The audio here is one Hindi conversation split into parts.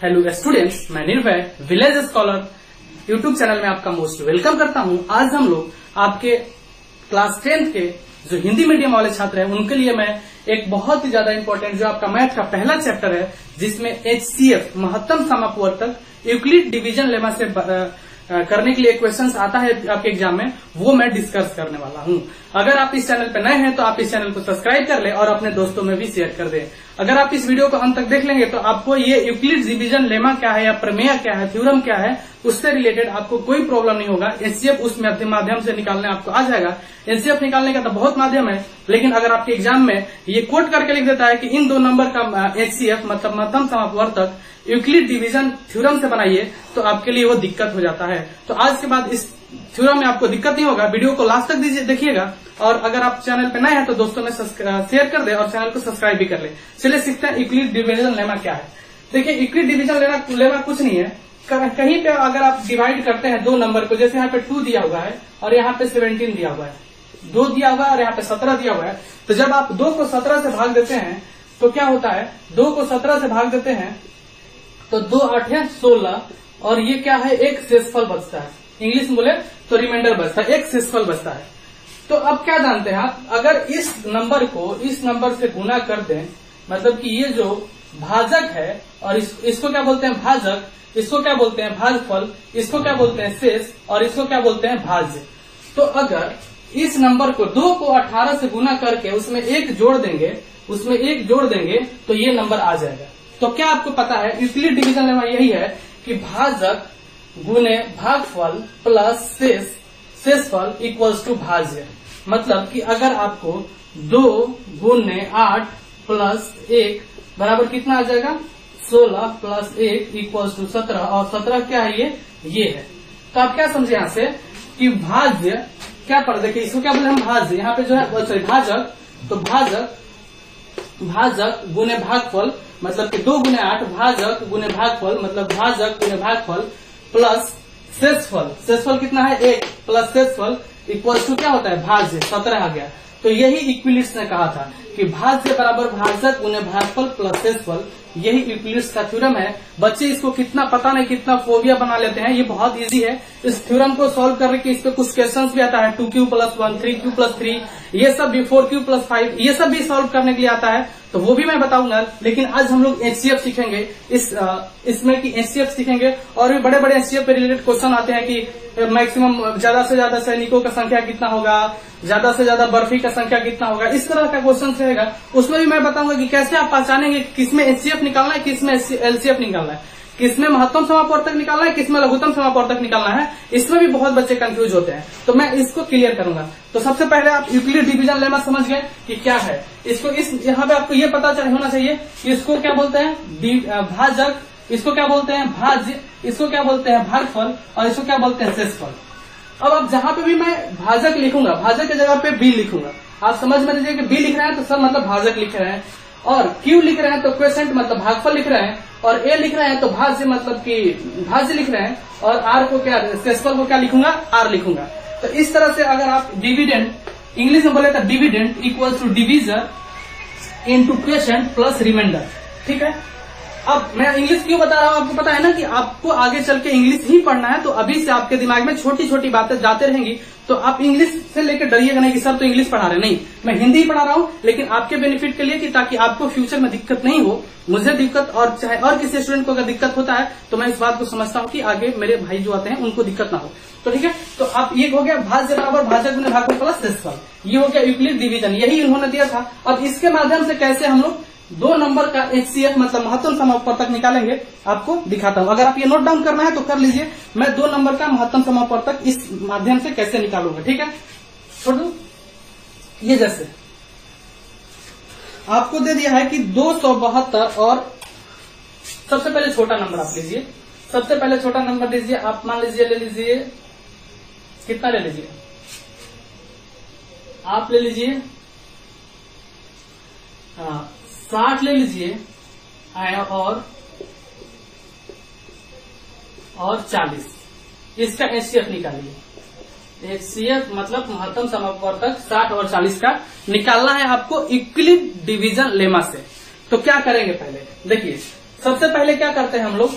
हेलो स्टूडेंट्स, मैं निर्भय विलेज स्कॉलर यूट्यूब चैनल में आपका मोस्ट वेलकम करता हूं। आज हम लोग आपके क्लास 10 के जो हिंदी मीडियम वाले छात्र हैं उनके लिए मैं एक बहुत ही ज्यादा इंपॉर्टेंट जो आपका मैथ का पहला चैप्टर है जिसमें HCF महत्तम समापवर्तक यूक्लिड डिवीजन लेमा से करने के लिए क्वेश्चंस आता है आपके एग्जाम में, वो मैं डिस्कस करने वाला हूं। अगर आप इस चैनल पर नए हैं तो आप इस चैनल को सब्सक्राइब कर ले और अपने दोस्तों में भी शेयर कर दें। अगर आप इस वीडियो को अंत तक देख लेंगे तो आपको ये यूक्लिड डिवीजन लेमा क्या है या प्रमेय क्या है, थ्योरम क्या है, उससे रिलेटेड आपको कोई प्रॉब्लम नहीं होगा। HCF उस माध्यम से निकालने आपको आ जाएगा। HCF निकालने का तो बहुत माध्यम है, लेकिन अगर आपके एग्जाम में ये कोट करके लिख देता है कि इन दो नंबर का HCF मतलब महत्तम समापवर्तक यूक्लिड डिवीजन थ्योरम से बनाइए तो आपके लिए वो दिक्कत हो जाता है। तो आज के बाद इस थ्योरम में आपको दिक्कत नहीं होगा। वीडियो को लास्ट तक देखिएगा और अगर आप चैनल पे नए हैं तो दोस्तों में शेयर कर दे और चैनल को सब्सक्राइब भी कर ले। चलिए सीखते हैं यूक्लिड डिवीजन लेमा क्या है। देखिए, यूक्लिड डिवीजन लेमा कुछ नहीं है। कहीं पे अगर आप डिवाइड करते हैं दो नंबर को, जैसे यहाँ पे 2 दिया हुआ है और यहाँ पे 17 दिया हुआ है, 2 दिया हुआ है और यहाँ पे 17 दिया हुआ है, तो जब आप 2 को 17 से भाग देते हैं तो क्या होता है, 2 को 17 से भाग देते हैं तो 2 8 है 16 और ये क्या है, एक शेषफल बचता है। इंग्लिश में बोले तो रिमाइंडर बचता है, एक शेषफल बचता है। तो अब क्या जानते हैं आप, अगर इस नंबर को इस नंबर से गुना कर दें, मतलब कि ये जो भाजक है और इसको क्या बोलते हैं भाजक, इसको क्या बोलते हैं भाजफल, इसको क्या बोलते हैं शेष और इसको क्या बोलते हैं भाज्य। तो अगर इस नंबर को 2 को 18 से गुना करके उसमें एक जोड़ देंगे तो ये नंबर आ जाएगा। तो क्या आपको पता है यूक्लिड डिवीजन लेमा यही है कि भाजक गुने भागफल प्लस शेषफल इक्वल्स टू भाज्य। मतलब कि अगर आपको 2 गुने 8 प्लस 1 बराबर कितना आ जाएगा, 16 प्लस 1 इक्वल्स टू 17 और 17 क्या है, ये है। तो आप क्या समझे यहाँ से कि भाज्य क्या पढ़, देखिए इसको क्या बोले हम भाज्य, यहाँ पे जो है सॉरी भाजक, तो भाजक गुने भागफल मतलब कि 2 गुने 8 भाजक गुने भागफल मतलब भाजक गुने भागफल प्लस शेषफल कितना है 1 प्लस शेषफल इक्वल टू क्या होता है भाज्य, 17 आ गया। तो यही यूक्लिड्स ने कहा था कि भाज्य बराबर भाजक गुने भागफल प्लस शेषफल, यही यूक्लिड्स का थ्योरम है। बच्चे इसको कितना पता नहीं कितना फोबिया बना लेते हैं, ये बहुत इजी है। इस थ्योरम को सॉल्व करने के इस पे कुछ क्वेश्चंस भी आता है, 2q + 1 3q + 3 ये सब भी, 4q + 5 ये सब भी सॉल्व करने के लिए आता है, तो वो भी मैं बताऊंगा। लेकिन आज हम लोग HCF सीखेंगे, इसमें कि HCF सीखेंगे और भी बड़े बड़े HCF पे रिलेटेड क्वेश्चन आते हैं कि मैक्सिमम ज्यादा से ज्यादा सैनिकों का संख्या कितना होगा, ज्यादा से ज्यादा बर्फी का संख्या कितना होगा, इस तरह का क्वेश्चन रहेगा। उसमें भी मैं बताऊंगा कि कैसे आप पहचानेंगे किसमें HCF निकालना है, किसमें LCF निकालना है, किसमें महत्तम समापवर्तक निकालना है, किसमें लघुत्तम समापवर्तक निकालना है। इसमें भी बहुत बच्चे कंफ्यूज होते हैं, तो मैं इसको क्लियर करूंगा। तो सबसे पहले आप यूक्लिड डिवीजन लेमा समझ गए कि क्या है। इसको यहाँ पे आपको ये पता होना चाहिए इसको क्या बोलते हैं भाजक, इसको क्या बोलते हैं भाज्य, इसको क्या बोलते हैं भागफल और इसको क्या बोलते हैं शेषफल। अब जहां पे भी मैं भाजक लिखूंगा, भाजक की जगह पे B लिखूंगा। आप समझ में लीजिए कि B लिख रहे हैं तो सब मतलब भाजक लिख रहे हैं, और Q लिख रहे हैं तो क्वेसेंट मतलब भागफल लिख रहे हैं, और A लिख रहे हैं तो भाज्य मतलब कि भाज्य लिख रहे हैं, और R को क्या, शेषफल को क्या लिखूंगा, R लिखूंगा। तो इस तरह से अगर आप डिविडेंड, इंग्लिश में बोले तो dividend equal to divisor into quotient plus remainder, ठीक है। अब मैं इंग्लिश क्यों बता रहा हूँ, आपको पता है ना कि आपको आगे चल के इंग्लिश ही पढ़ना है, तो अभी से आपके दिमाग में छोटी छोटी बातें जाते रहेंगी। तो आप इंग्लिश से लेकर डरिएगा नहीं कि सर तो इंग्लिश पढ़ा रहे, नहीं, मैं हिंदी ही पढ़ा रहा हूँ, लेकिन आपके बेनिफिट के लिए कि ताकि आपको फ्यूचर में दिक्कत नहीं हो, मुझे दिक्कत और चाहे और किसी स्टूडेंट को अगर दिक्कत होता है तो मैं इस बात को समझता हूँ कि आगे मेरे भाई जो आते हैं उनको दिक्कत ना हो। तो ठीक है, तो आप ये हो गया भाज्य बराबर भाजक गुने भागफल प्लस शेषफल, ये हो गया यूक्लिड डिवीजन, यही इन्होंने दिया था। अब इसके माध्यम से कैसे हम लोग 2 नंबर का HCF मतलब महत्तम समापवर्तक निकालेंगे आपको दिखाता हूं। अगर आप ये नोट डाउन करना है तो कर लीजिए, मैं 2 नंबर का महत्तम समापवर्तक इस माध्यम से कैसे निकालूंगा, ठीक है। छोड़ू, ये जैसे आपको दे दिया है कि 272 और सबसे पहले छोटा नंबर आप लीजिए, सबसे पहले छोटा नंबर लीजिए। आप मान लीजिए, ले लीजिए कितना, ले लीजिए आप ले लीजिए 60 ले लीजिए और 40, इसका HCF निकालिए। HCF मतलब महत्तम समापवर्तक 60 और 40 का निकालना है आपको यूक्लिड डिवीजन लेमा से। तो क्या करेंगे, पहले देखिए सबसे पहले क्या करते हैं हम लोग,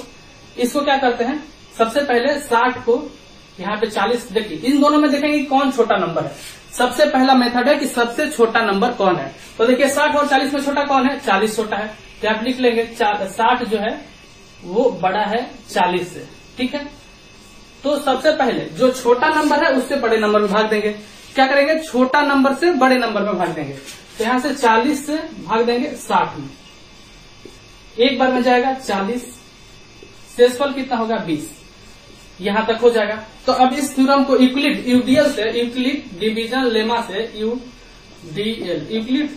इसको क्या करते हैं, सबसे पहले 60 को यहाँ पे 40, देखिए इन दोनों में देखेंगे कौन छोटा नंबर है। सबसे पहला मेथड है कि सबसे छोटा नंबर कौन है। तो देखिए 60 और 40 में छोटा कौन है, 40 छोटा है, तो आप लिख लेंगे 60 जो है वो बड़ा है 40 से, ठीक है। तो सबसे पहले जो छोटा नंबर है उससे बड़े नंबर में भाग देंगे। क्या करेंगे, छोटा नंबर से बड़े नंबर में भाग देंगे। तो यहां से 40 से भाग देंगे 60 में, एक बार में जाएगा 40, शेषफल कितना होगा 20, यहां तक हो जाएगा। तो अब इस थ्योरम को यूक्लिड डिवीजन लेमा से यूक्लिड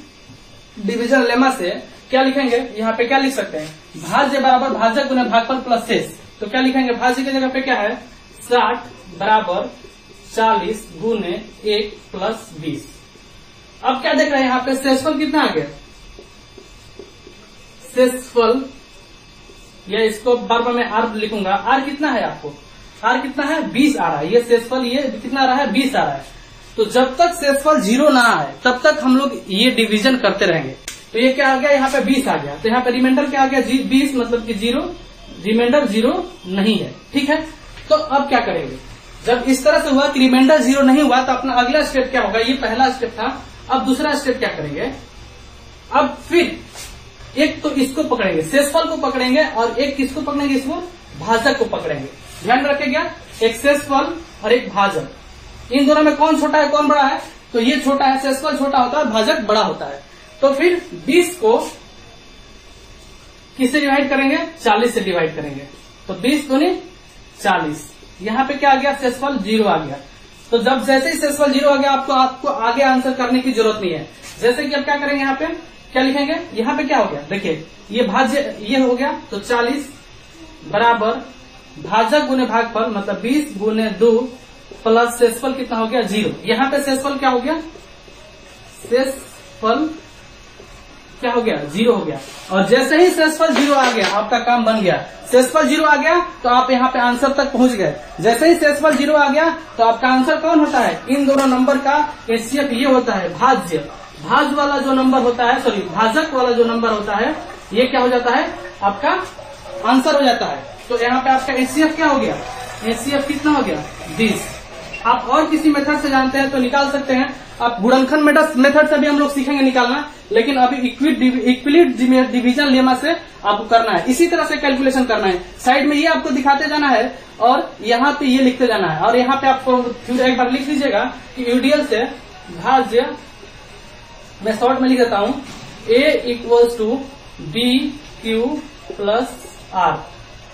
डिवीजन लेमा से क्या लिखेंगे, यहाँ पे क्या लिख सकते हैं, भाज्य बराबर भाजक गुना भागफल प्लस शेष। तो क्या लिखेंगे, भाज्य की जगह पे क्या है 60 बराबर 40 गुने 1 प्लस 20। अब क्या देख रहे हैं यहाँ पे, शेषफल कितना आ गया, शेषफल, या इसको बार बार मैं आर लिखूंगा, आर कितना है आपको, आर कितना है 20 आ रहा है, ये शेषफल ये कितना आ रहा है 20 आ रहा है। तो जब तक शेषफल 0 ना आए तब तक हम लोग ये डिवीजन करते रहेंगे। तो ये क्या आ गया, यहाँ पे 20 आ गया, तो यहाँ पे रिमाइंडर क्या आ गया 20, मतलब कि 0, रिमाइंडर 0 नहीं है, ठीक है। तो अब क्या करेंगे, जब इस तरह से हुआ कि रिमाइंडर 0 नहीं हुआ तो अपना अगला स्टेप क्या होगा, ये पहला स्टेप था। अब दूसरा स्टेप क्या करेंगे, अब फिर एक तो इसको पकड़ेंगे, शेषफल को पकड़ेंगे, और एक किसको पकड़ेंगे, इसको भाजक को पकड़ेंगे। ध्यान रखेगा, एक शेषफल और एक भाजक, इन दोनों में कौन छोटा है कौन बड़ा है, तो ये छोटा है, शेषफल छोटा होता है, भाजक बड़ा होता है। तो फिर 20 को किससे डिवाइड करेंगे, 40 से डिवाइड करेंगे। तो 20 दूनी 40, यहाँ पे क्या आ गया, शेषफल 0 आ गया। तो जब जैसे ही शेषफल 0 आ गया आपको आगे आंसर करने की जरूरत नहीं है। जैसे कि अब क्या करेंगे, यहाँ पे क्या लिखेंगे, यहाँ पे क्या हो गया, देखिए ये भाज्य ये हो गया, तो 40 बराबर भाजक गुने भागफल, मतलब 20 गुने 2 प्लस शेषफल कितना हो गया 0। यहाँ पे शेषफल क्या हो गया, शेषफल क्या हो गया 0 हो गया। और जैसे ही शेषफल 0 आ गया आपका काम बन गया। शेषफल 0 आ गया तो आप यहाँ पे आंसर तक पहुंच गए। जैसे ही शेषफल 0 आ गया तो आपका आंसर कौन होता है, इन दोनों नंबर का एचसीएफ ये होता है भाज्य, भाज वाला जो नंबर होता है, सॉरी भाजक वाला जो नंबर होता है, ये क्या हो जाता है, आपका आंसर हो जाता है। तो यहाँ पे आपका एचसीएफ क्या हो गया, एचसीएफ कितना हो गया 20। आप और किसी मेथड से जानते हैं तो निकाल सकते हैं, आप गुणनखंड मेथड से भी हम लोग सीखेंगे निकालना, लेकिन अभी इक्विलिड डिवीजन लेमा से आपको करना है, इसी तरह से कैलकुलेशन करना है। साइड में ये आपको दिखाते जाना है और यहाँ पे ये लिखते जाना है। और यहाँ पे आपको फिर एक बार लिख लीजिएगा कि यूडीएल से भाज्य, मैं शॉर्ट में लिख देता हूँ, A equals to B Q plus R.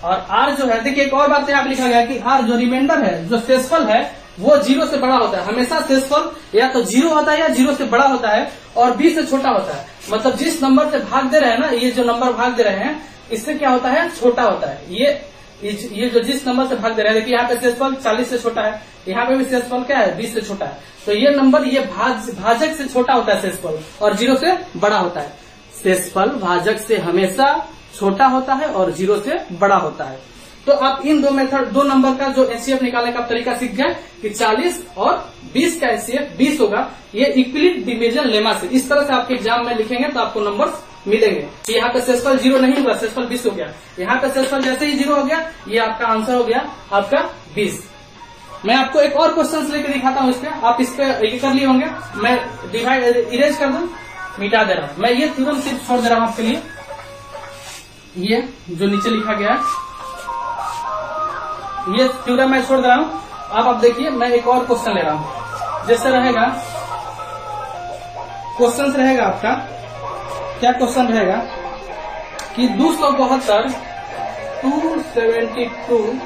और आर जो है, देखिए एक और बात यहाँ पे लिखा गया कि आर जो रिमाइंडर है, जो शेषफल है, वो 0 से बड़ा होता है। हमेशा शेषफल या तो 0 होता है या 0 से बड़ा होता है और 20 से छोटा होता है। मतलब जिस नंबर से भाग दे रहे हैं ना, ये जो नंबर भाग दे रहे हैं, इससे क्या होता है, छोटा होता है। ये जो जिस नंबर से भाग दे रहे हैं, देखिए यहाँ पे शेषफल 40 से छोटा है, यहाँ पे भी शेषफल क्या है 20 से छोटा है। तो ये नंबर ये भाजक से छोटा होता है शेषफल, और 0 से बड़ा होता है। शेषफल भाजक से हमेशा छोटा होता है और 0 से बड़ा होता है। तो आप इन दो नंबर का जो एचसीएफ निकालने का तरीका सीख गए कि 40 और 20 का एचसीएफ 20 होगा। ये इक्विलिड डिवीजन लेमा से इस तरह से आपके एग्जाम में लिखेंगे तो आपको नंबर मिलेंगे। यहाँ पे शेषफल 0 नहीं हुआ, शेषफल 20 हो गया। यहाँ पे शेषफल जैसे ही 0 हो गया, ये आपका आंसर हो गया आपका 20। मैं आपको एक और क्वेश्चन लेकर दिखाता हूँ, इसका आप इस पे ये कर लिए होंगे। मैं डिवाइड इरेज कर दूं, मिटा दे रहा हूँ मैं, ये थ्योरम सिर्फ छोड़ दे रहा हूँ आपके लिए। ये जो नीचे लिखा गया है ये थ्योरम मैं छोड़ दे रहा हूँ। अब आप देखिए, मैं एक और क्वेश्चन ले रहा हूँ। जैसे रहेगा क्वेश्चन रहेगा आपका, क्या क्वेश्चन रहेगा कि 272, 272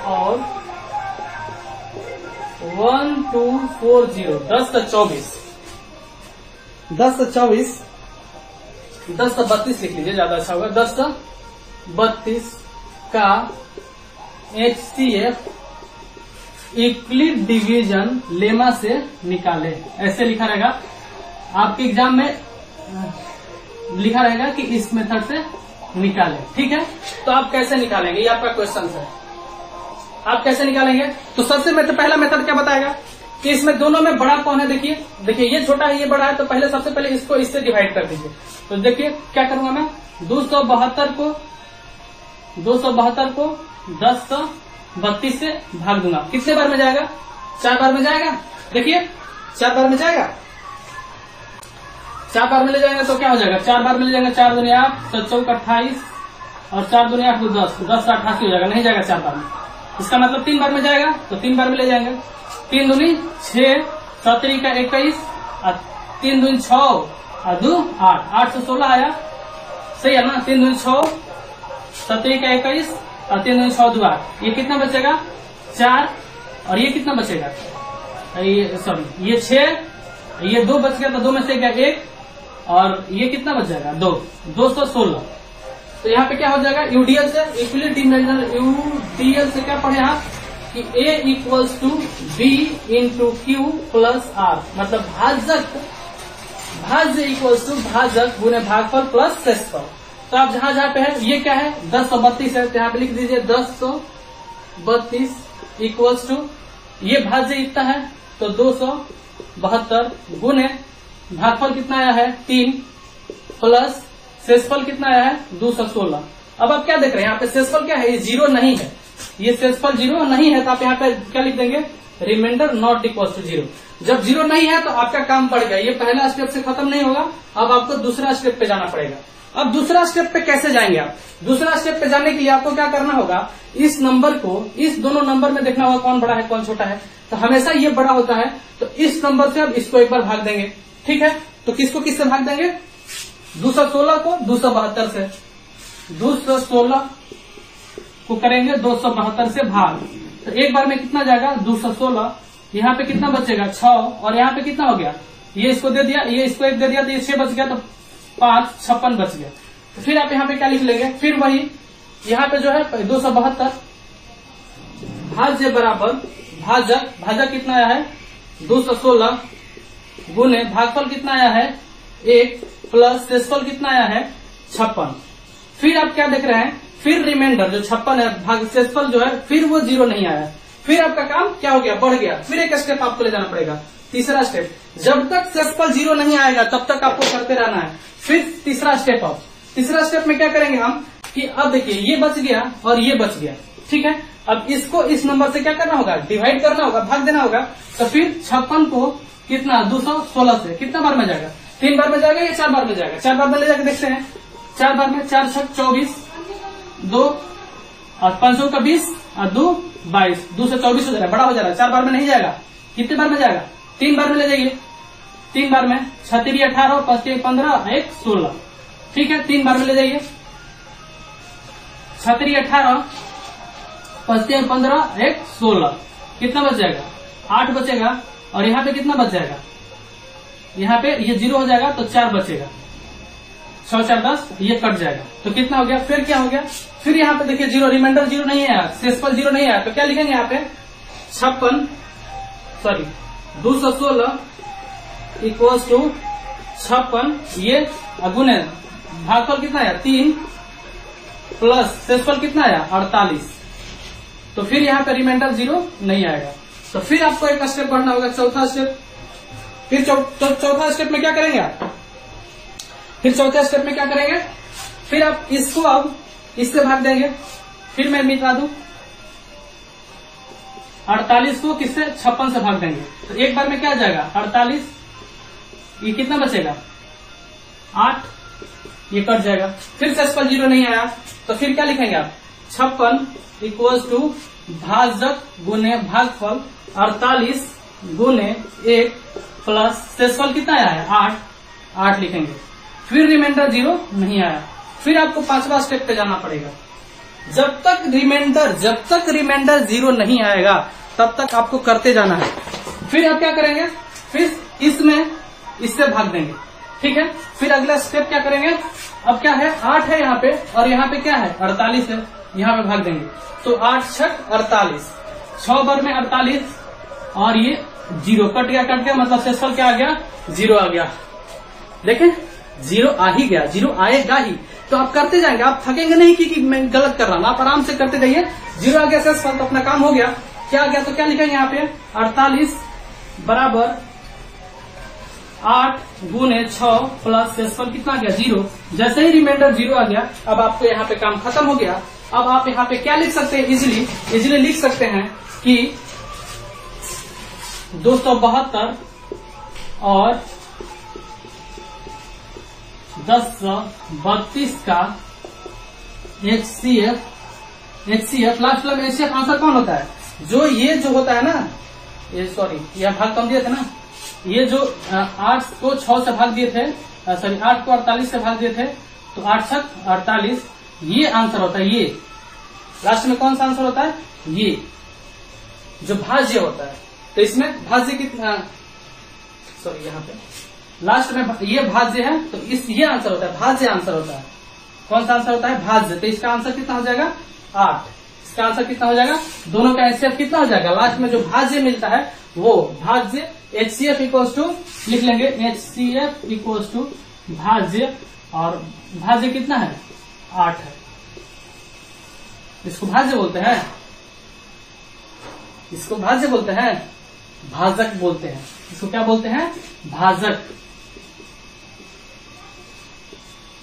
और 1240, 10 से 24, 10 से 24, 10 से 32 लिख लीजिए, ज्यादा अच्छा होगा। 10 से 32 का एचसीएफ इक्विलिड डिवीजन लेमा से निकाले। ऐसे लिखा रहेगा आपके एग्जाम में, लिखा रहेगा कि इस मेथड से निकाले। ठीक है, तो आप कैसे निकालेंगे, ये आपका क्वेश्चन है। आप कैसे निकालेंगे, तो सबसे पहला मेथड क्या बताएगा कि इसमें दोनों में बड़ा कौन है। देखिए ये छोटा है, ये बड़ा है, तो सबसे पहले इसको इससे डिवाइड कर दीजिए। तो देखिए क्या करूंगा मैं, 272 को 272 को 1032 से भाग दूंगा। कितने बार में जाएगा? 4 बार में जाएगा। देखिए 4 बार में जाएगा। 4 बार में ले जाएंगे तो क्या हो जाएगा? 4 बार में ले जाएंगे 4 दूनी 8, 7 चौक 28 और 4 दूनी 8 10, 10 से 88 हो जाएगा। नहीं जाएगा 4 बार में। इसका मतलब 3 बार में जाएगा तो 3 बार में ले जाएंगे। 3 दूनी 6, 7 का 21 और 3 दूनी 6 और 2 8, 8 से 16 आया। सही है ना? 3 दूनी 6, 7 का 21 और 3 दूनी 6 2 8। ये कितना बचेगा? 4। और ये कितना बचेगा? सॉरी ये 6, ये 2 बच गया तो 2 में से गया 1 और ये कितना बच जाएगा? 2, 216। तो यहाँ पे क्या हो जाएगा? यूडीएल से इक्विलिटी यूडीएल से क्या पढ़े आप कि A equals to B into Q plus R, मतलब भाज्य इक्वल्स टू भाजक गुने भागफल प्लस शेषफल। तो आप जहां जहां पे है ये क्या है? 1032 है तो यहाँ पे लिख दीजिए 1032 इक्वल्स टू ये भाज्य इतना है तो 272 गुने भागफल कितना आया है? 3 प्लस शेषफल कितना आया है? 216। अब आप क्या देख रहे हैं यहाँ पे? शेषफल क्या है? ये 0 नहीं है। ये शेषफल 0 नहीं है तो आप यहाँ पे क्या लिख देंगे? Remainder not equal to 0। जब 0 नहीं है तो आपका काम बढ़ गया। ये पहला स्टेप से खत्म नहीं होगा। अब आपको दूसरा स्टेप पे जाना पड़ेगा। अब दूसरा स्टेप पे कैसे जाएंगे आप? दूसरा स्टेप पे जाने के लिए आपको क्या करना होगा? इस नंबर को इस दोनों नंबर में देखना होगा कौन बड़ा है कौन छोटा है। तो हमेशा ये बड़ा होता है तो इस नंबर से अब इसको एक बार भाग देंगे। ठीक है, तो किसको किससे भाग देंगे? 216 को 272 से। 216 को करेंगे 272 से भाग, तो एक बार में कितना जाएगा? 216। यहाँ पे कितना बचेगा? 6 और यहाँ पे कितना हो गया? ये इसको दे दिया, ये इसको 1 दे दिया तो ये 6 बच गया तो 5 56 बच गया। तो फिर आप यहाँ पे क्या लिख लेंगे? फिर वही यहाँ पे जो है 272 भाज्य बराबर भाजक कितना आया है? 216 गुने भागफल कितना आया है? 1 प्लस शेषफल कितना आया है? 56। फिर आप क्या देख रहे हैं? फिर रिमाइंडर जो 56 है भाग शेषफल जो है फिर वो 0 नहीं आया। फिर आपका काम क्या हो गया? बढ़ गया। फिर एक स्टेप आपको ले जाना पड़ेगा। तीसरा स्टेप, जब तक शेषफल 0 नहीं आएगा तब तक आपको करते रहना है। फिर तीसरा स्टेप अब तीसरा स्टेप में क्या करेंगे हम कि अब देखिए ये बच गया और ये बच गया। ठीक है, अब इसको इस नंबर से क्या करना होगा? डिवाइड करना होगा, भाग देना होगा। तो फिर 56 को कितना? 216 से कितना बार में जाएगा? 3 बार में जाएगा या 4 बार में जाएगा? 4 बार में ले जाकर देखते हैं। 4 बार में 4 6 24 2 और 5 का 20 और 2 22, 2 से 24 हो जा रहा है, बड़ा हो जा रहा है। 4 बार में नहीं जाएगा। कितने बार में जाएगा? 3 बार में ले जाइए। 3 बार में 6 3 18 5 3 15 1 16। ठीक है, 3 बार में ले जाइए। 6 3 18 5 3 15 1 16। कितना बच जाएगा? 8 बचेगा। और यहाँ पे कितना बच जाएगा? यहाँ पे ये 0 हो जाएगा तो 4 बचेगा। 6 4 10, ये कट जाएगा तो कितना हो गया? फिर क्या हो गया? फिर यहाँ पे देखिए 0, रिमाइंडर 0 नहीं है, शेषफल 0 नहीं है तो क्या लिखेंगे यहाँ पे? 216 इक्वल्स टू 56 ये गुने भागफल कितना आया? 3 प्लस शेषफल कितना आया? 48। तो फिर यहाँ पे रिमाइंडर 0 नहीं आएगा। तो फिर आपको एक स्टेप बढ़ना होगा, चौथा स्टेप। फिर चौथा स्टेप में क्या करेंगे आप? फिर चौथे स्टेप में क्या करेंगे? फिर आप इसको अब इससे भाग देंगे। फिर मैं मिटा दूं 48 को किससे? 56 से भाग देंगे। तो एक बार में क्या आ जाएगा? 48, ये कितना बचेगा? 8, ये कट जाएगा। फिर शेषफल 0 नहीं आया तो फिर क्या लिखेंगे आप? 56 इक्वल्स टू भाजक गुने भागफल 48 गुने 1 प्लस शेषफल कितना आया है? 8 लिखेंगे। फिर रिमाइंडर 0 नहीं आया। फिर आपको 5वां स्टेप पे जाना पड़ेगा। जब तक रिमाइंडर 0 नहीं आएगा तब तक आपको करते जाना है। फिर आप क्या करेंगे? फिर इससे भाग देंगे। ठीक है, फिर अगला स्टेप क्या करेंगे? अब क्या है? 8 है यहाँ पे और यहाँ पे क्या है? 48 है, यहाँ पे भाग देंगे। तो 8 6 48, 6 बार में 48 और ये 0 कट गया मतलब शेषफल क्या आ गया? 0 आ गया। देखें 0 आ ही गया, 0 आएगा ही। तो आप करते जाएंगे, आप थकेंगे नहीं कि मैं गलत कर रहा हूं, आप आराम से करते जाइए। 0 आ गया शेषफल तो अपना काम हो गया। क्या आ गया? तो क्या लिखेंगे यहाँ पे? 48 बराबर 8 गुने 6 प्लस शेषफल कितना आ गया? 0। जैसे ही रिमाइंडर 0 आ गया अब आपको यहाँ पे काम खत्म हो गया। अब आप यहाँ पे क्या लिख सकते हैं, इजिली लिख सकते हैं कि 272 और 1032 का HCF लास्ट में HCF आंसर कौन होता है, जो ये जो होता है ना, ये सॉरी यह भाग कम दिए थे ना, ये जो 8 को 6 से भाग दिए थे, सॉरी 8 को 48 से भाग दिए थे, तो 8 6 48, ये आंसर होता है। ये लास्ट में कौन सा आंसर होता है, ये जो भाज्य होता है। तो इसमें भाज्य कितना, सॉरी यहाँ पे लास्ट में ये भाज्य है, तो ये आंसर होता है, भाज्य आंसर होता है। कौन सा आंसर होता है, भाज्य। तो इसका आंसर कितना हो जाएगा 8, इसका आंसर कितना हो जाएगा, दोनों का HCF कितना हो जाएगा, लास्ट में जो भाज्य मिलता है वो भाज्य। HCF इक्वल्स टू लिख लेंगे, HCF इक्वल्स टू भाज्य, और भाज्य कितना है 8 है, इसको भाज्य बोलते हैं, इसको भाज्य बोलते हैं, भाजक बोलते हैं, इसको क्या बोलते हैं, भाजक।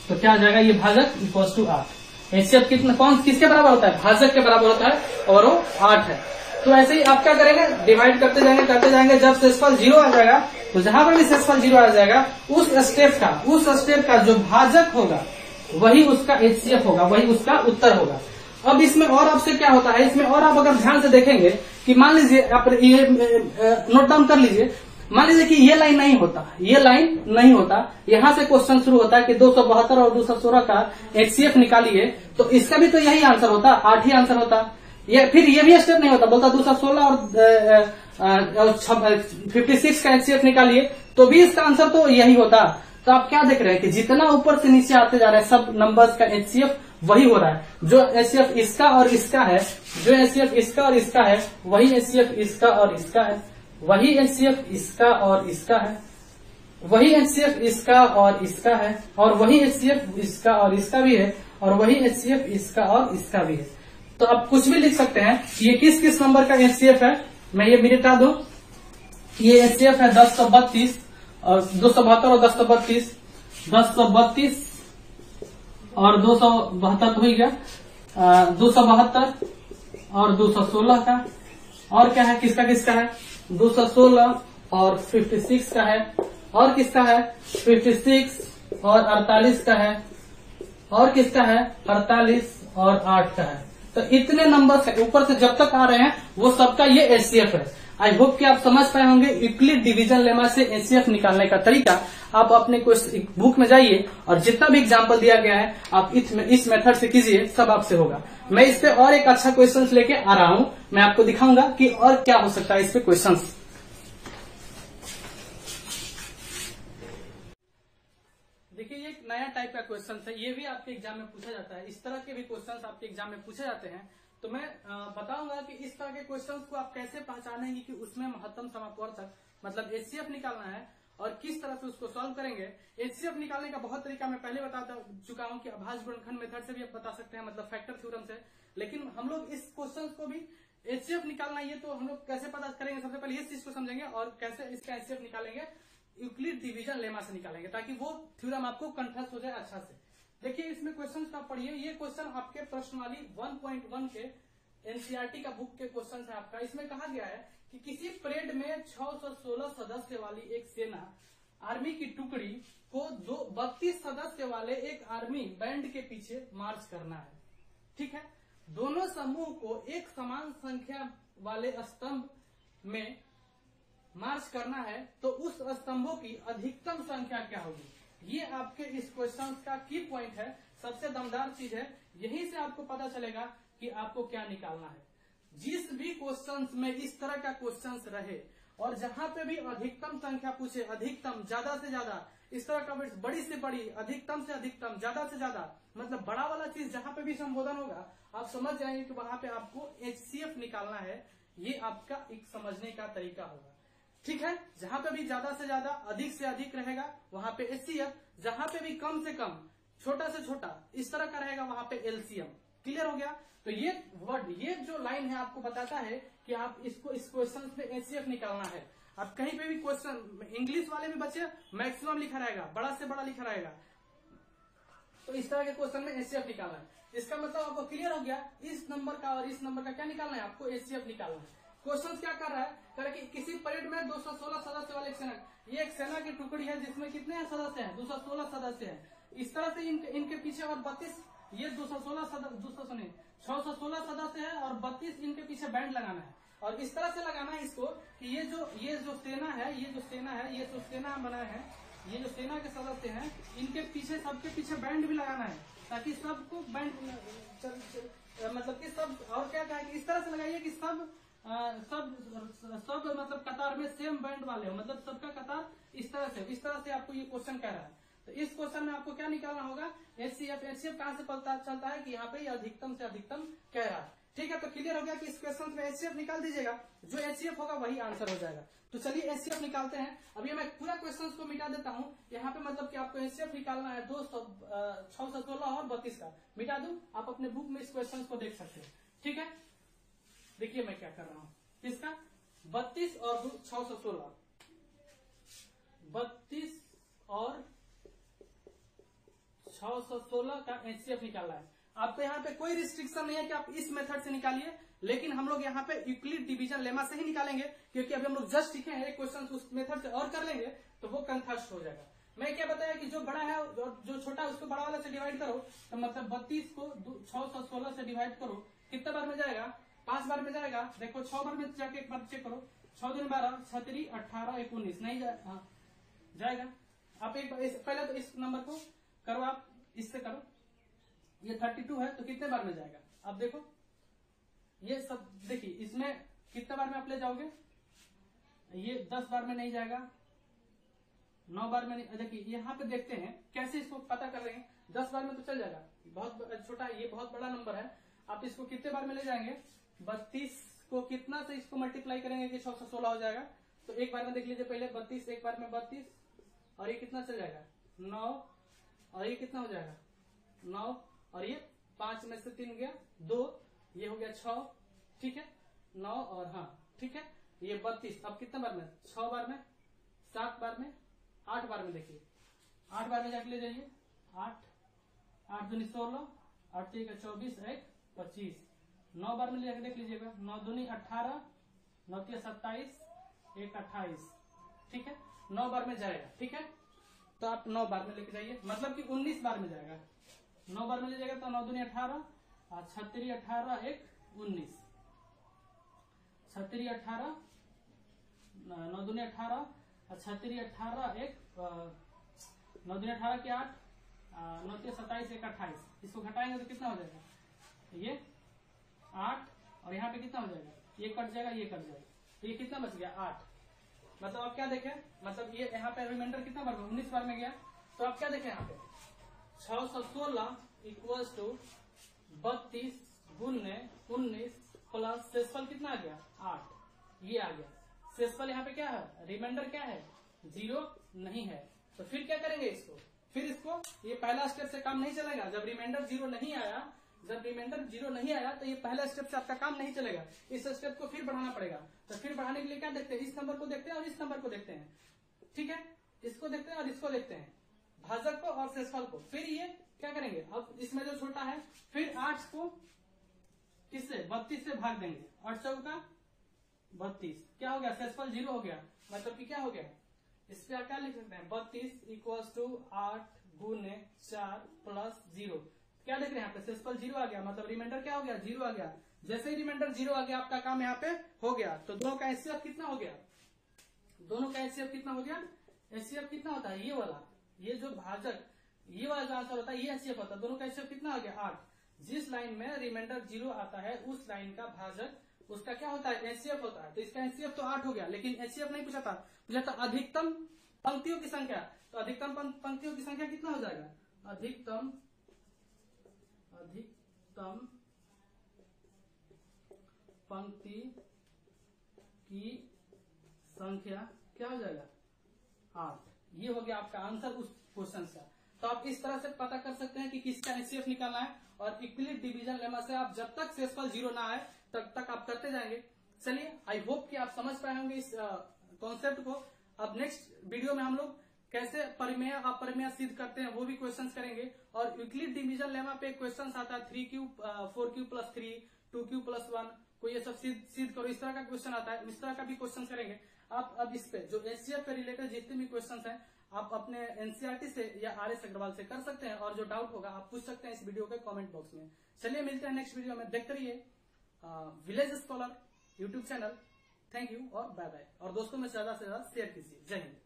तो क्या आ जाएगा, ये भाजक इक्वल्स टू 8। HCF कितना, कौन किसके बराबर होता है, भाजक के बराबर होता है, और वो 8 है। तो ऐसे ही आप क्या करेंगे, डिवाइड करते जाएंगे, जब शेषफल 0 आ जाएगा, तो जहां पर भी शेषफल 0 आ जाएगा, उस स्टेप का जो भाजक होगा वही उसका HCF होगा, वही उसका उत्तर होगा। अब इसमें और आपसे क्या होता है, इसमें और आप अगर ध्यान से देखेंगे कि मान लीजिए आप ये नोट डाउन कर लीजिए, मान लीजिए कि ये लाइन नहीं होता, यहाँ से क्वेश्चन शुरू होता है कि 272 और 216 का HCF निकालिए, तो इसका भी तो यही आंसर होता, 8 ही आंसर होता। फिर ये भी स्टेप नहीं होता, बोलता 216 और 56 का HCF निकालिए, तो भी इसका आंसर तो यही होता। तो आप क्या देख रहे हैं कि जितना ऊपर से नीचे आते जा रहे हैं सब नंबर्स का HCF वही हो रहा है। जो HCF इसका और इसका है, जो HCF इसका और इसका है, वही HCF इसका और इसका है, वही HCF इसका और इसका है, वही HCF इसका और इसका है, और वही HCF इसका और इसका भी है, और वही HCF इसका और इसका भी है। तो आप कुछ भी लिख सकते हैं ये किस किस नंबर का HCF है। मैं ये मिटा दूं, ये HCF है 1032 और 272 और 1032, 1032 और 272 हो गया, 272 और 216 का, और क्या है, किसका किसका है, 216 और 56 का है, और किसका है 56 और 48 का है, और किसका है 48 और 8 का है। तो इतने नंबर ऊपर से जब तक आ रहे हैं वो सबका ये HCF है। आई होप कि आप समझ पाए होंगे यूक्लिड डिवीजन लेमा से HCF निकालने का तरीका। आप अपने बुक में जाइए और जितना भी एग्जाम्पल दिया गया है आप इस मेथड से कीजिए, सब आपसे होगा। मैं इस पे और एक अच्छा क्वेश्चन लेके आ रहा हूं, मैं आपको दिखाऊंगा कि और क्या हो सकता है इस पे क्वेश्चन। देखिए ये एक नया टाइप का क्वेश्चन है, ये भी आपके एग्जाम में पूछा जाता है। इस तरह के भी क्वेश्चन आपके एग्जाम में पूछे जाते हैं। तो मैं बताऊंगा कि इस तरह के क्वेश्चंस को आप कैसे पहचानेंगे कि उसमें महत्तम समापवर्तक मतलब HCF निकालना है और किस तरह से उसको सॉल्व करेंगे। HCF निकालने का बहुत तरीका मैं पहले बता चुका हूं कि अभाज्य गुणनखंड मेथड से भी आप बता सकते हैं, मतलब फैक्टर थ्योरम से। लेकिन हम लोग इस क्वेश्चन को भी HCF निकालना ये तो हम लोग कैसे पता करेंगे, सबसे पहले इस चीज को समझेंगे और कैसे इसका HCF निकालेंगे, यूक्लिड डिवीजन लेमा से निकालेंगे ताकि वो थ्योरम आपको कंठस्थ हो जाए अच्छा से। देखिए इसमें क्वेश्चन का पढ़िए, ये क्वेश्चन आपके प्रश्नवाली 1.1 के एनसीईआरटी का बुक के क्वेश्चन है आपका। इसमें कहा गया है कि किसी परेड में 616 सदस्य वाली एक सेना आर्मी की टुकड़ी को 32 सदस्य वाले एक आर्मी बैंड के पीछे मार्च करना है। ठीक है, दोनों समूह को एक समान संख्या वाले स्तंभ में मार्च करना है, तो उस स्तंभों की अधिकतम संख्या क्या होगी। ये आपके इस क्वेश्चन का की पॉइंट है, सबसे दमदार चीज है। यहीं से आपको पता चलेगा कि आपको क्या निकालना है। जिस भी क्वेश्चंस में इस तरह का क्वेश्चंस रहे और जहां पे भी अधिकतम संख्या पूछे, अधिकतम, ज्यादा से ज्यादा, इस तरह का बड़ी से बड़ी, अधिकतम से अधिकतम, ज्यादा से ज्यादा, मतलब बड़ा वाला चीज जहां पे भी संबोधन होगा आप समझ जाएंगे कि वहां पे आपको HCF निकालना है। ये आपका एक समझने का तरीका होगा। ठीक है, जहां पे भी ज्यादा से ज्यादा, अधिक से अधिक रहेगा वहां पे HCF, जहां पे भी कम से कम, छोटा से छोटा, इस तरह का रहेगा वहां पे LCM। क्लियर हो गया। तो ये वर्ड, ये जो लाइन है आपको बताता है कि आप इसको इस क्वेश्चन में HCF निकालना है। आप कहीं पे भी क्वेश्चन, इंग्लिश वाले भी बच्चे मैक्सिमम लिखा रहेगा, बड़ा से बड़ा लिखा रहेगा, तो इस तरह के क्वेश्चन में HCF निकालना है। इसका मतलब आपको क्लियर हो गया। इस नंबर का और इस नंबर का क्या निकालना है, आपको एचसीएफ निकालना है। क्वेश्चन क्या कर रहा है, कह रहा है कि किसी परेड में 216 सदस्य वाले एक सेना, ये एक सेना की टुकड़ी है जिसमें कितने सदस्य हैं, 216 सदस्य हैं। इस तरह से इनके पीछे और 32, ये 616 सदस्य है और 32 इनके पीछे बैंड लगाना है। और इस तरह से लगाना है इसको कि ये जो सेना है, ये जो सेना बनाए हैं, ये जो सेना के सदस्य हैं, इनके पीछे, सबके पीछे बैंड भी लगाना है, ताकि सबको बैंड मतलब कि सब, और क्या कहा कि इस तरह से लगाइए कि सब मतलब कतार में सेम बैंड वाले हो, मतलब सबका कतार इस तरह से आपको ये क्वेश्चन कह रहा है। तो इस क्वेश्चन में आपको क्या निकालना होगा, एचसीएफ। एचसीएफ कहां से पता चलता है कि यहाँ पे अधिकतम से अधिकतम कह रहा है। ठीक है, तो क्लियर हो गया कि इस क्वेश्चन में एचसीएफ निकाल दीजिएगा, जो एचसीएफ होगा वही आंसर हो जाएगा। तो चलिए एचसीएफ निकालते हैं। अभी मैं पूरा क्वेश्चन को मिटा देता हूँ। यहाँ पे मतलब कि आपको एचसीएफ निकालना है 616 और 32 का। मिटा दूं, आप अपने बुक में इस क्वेश्चन को देख सकते हैं। ठीक है, देखिए मैं क्या कर रहा हूँ। किसका, 32 और 616, 32 और 616 का एचसीएफ निकालना है। आपको यहाँ पे कोई रिस्ट्रिक्शन नहीं है कि आप इस मेथड से निकालिए, लेकिन हम लोग यहाँ पे यूक्लिड डिवीजन लेमा से ही निकालेंगे, क्योंकि अभी हम लोग जस्ट सीखे हैं। एक क्वेश्चन उस मेथड से और कर लेंगे तो वो कंफर्स्ट हो जाएगा। मैं क्या बताया कि जो बड़ा है और जो छोटा है उसको बड़ा वाला से डिवाइड करो, तो मतलब 32 को 616 से डिवाइड करो, कितने बार में जाएगा, 5 बार में जाएगा। देखो 6 बार में जाके एक बार चेक करो, 6 दूनी 12, 6 3 18 1 19, नहीं जाएगा। आप एक बार पहले तो इस नंबर को करो, आप इससे करो, ये 32 है तो कितने बार में जाएगा। अब देखो ये सब, देखिए इसमें कितने बार में आप ले जाओगे, ये 10 बार में नहीं जाएगा, 9 बार में नहीं। देखिए यहाँ पे देखते हैं कैसे इसको पता कर रहे हैं। 10 बार में तो चल जाएगा, बहुत छोटा, ये बहुत बड़ा नंबर है। आप इसको कितने बार में ले जाएंगे, 32 को कितना से इसको मल्टीप्लाई करेंगे कि 616 हो जाएगा। तो एक बार में देख लीजिए, पहले 32, एक बार में 32, और ये कितना चल जाएगा 9, और ये कितना हो जाएगा 9, और ये 5 में से 3 गया 2, ये हो गया 6। ठीक है, 9 और हाँ ठीक है, ये 32। अब कितने बार में, 6 बार में, 7 बार में, 8 बार में। देखिए 8 बार में जाके ले जाइए, 8 दूनी 16, 8 3 24, 1 25। 9 बार में जाके देख लीजिएगा, 9 दूनी 18, 9 3 27, 1 28। ठीक है, 9 बार में जाएगा। ठीक है, तो आप 9 बार में लेके जाइए, मतलब कि 19 बार में जाएगा। 9 बार में ले जाएगा तो 9 दूनी 18, और 6 3 18, 1 19, 6 3 18, 9 दूनी 18, और 6 3 18, 1 9 दूनी 18 के 8, 9 3 27, 1 28। इसको घटाएंगे तो कितना हो जाएगा, ये 8, और यहाँ पे कितना हो जाएगा, ये कट जाएगा, ये कट जाएगा, तो ये कितना बच गया 8। मतलब आप क्या देखें, मतलब ये यहाँ पे रिमाइंडर कितना बार में, 19 बार में गया। तो आप क्या देखें यहाँ पे, 616 इक्वल्स टू 32 गुने 19 प्लस शेषफल कितना आ गया 8, ये आ गया। शेषफल यहाँ पे क्या है, रिमाइंडर क्या है, 0 नहीं है। तो फिर क्या करेंगे इसको, फिर इसको, ये पहला स्टेप से काम नहीं चलेगा। जब रिमाइंडर 0 नहीं आया, तो ये पहला स्टेप से आपका काम नहीं चलेगा। इस स्टेप को फिर बढ़ाना पड़ेगा। तो फिर बढ़ाने के लिए क्या देखते हैं, इस नंबर को देखते हैं और इस नंबर को देखते हैं। ठीक है, इसको देखते हैं और इसको देखते हैं, भाजक को और शेषफल को। फिर ये क्या करेंगे, अब इसमें जो छोटा है, फिर 8 को किससे, 32 से भाग देंगे, 8 चौका 32, क्या हो गया, शेषफल 0 हो गया। मतलब कि क्या हो गया, इस पे आप क्या लिख सकते हैं, 32 इक्वल्स टू 8 गुने 4 प्लस 0। क्या देख रहे हैं यहाँ पे, शेषफल 0 आ गया, मतलब रिमाइंडर क्या हो गया, 0 आ गया। जैसे ही रिमाइंडर 0 आ गया, आपका काम यहाँ पे हो गया। तो दोनों का एचसीएफ कितना हो गया, दोनों का एचसीएफ कितना हो गया, एचसीएफ कितना होता है, ये वाला, ये जो भाजक, ये वाला जो आंसर होता है ये एचसीएफ होता है। दोनों का एचसीएफ कितना हो गया 8। जिस लाइन में रिमाइंडर 0 आता है उस लाइन का भाजक उसका क्या होता है, एचसीएफ होता है। तो इसका एचसीएफ तो 8 हो गया, लेकिन एचसीएफ नहीं पूछा था अधिकतम पंक्तियों की संख्या। तो अधिकतम पंक्तियों की संख्या कितना हो जाएगा, अधिकतम पंक्ति की संख्या क्या हो जाएगा 8। ये हो गया आपका आंसर उस क्वेश्चन का। तो आप इस तरह से पता कर सकते हैं कि किसका एचसीएफ निकालना है। और यूक्लिड डिवीजन लेमा से आप जब तक शेषफल 0 ना आए तब तक आप करते जाएंगे। चलिए, आई होप कि आप समझ पाए होंगे इस कॉन्सेप्ट को। अब नेक्स्ट वीडियो में हम लोग कैसे परिमेय अपरिमेय सिद्ध करते हैं वो भी क्वेश्चंस करेंगे। और यूक्लिड डिवीजन लेमा पे क्वेश्चंस आता है 3q 4q + 3 2q + 1 को ये सब सिद्ध करो, इस तरह का क्वेश्चन आता है, इस तरह का भी क्वेश्चन करेंगे। आप अब इस पे जो एचसीएफ पे रिलेटेड जितने भी क्वेश्चंस हैं आप अपने एनसीईआरटी से या आरएस अग्रवाल से कर सकते हैं, और जो डाउट होगा आप पूछ सकते हैं इस वीडियो के कमेंट बॉक्स में। चलिए मिलते हैं नेक्स्ट वीडियो में, देखते रहिए village scholar YouTube channel. Thank you और बाय बाय, और दोस्तों में ज्यादा से ज्यादा शेयर कीजिए। जय हिंद।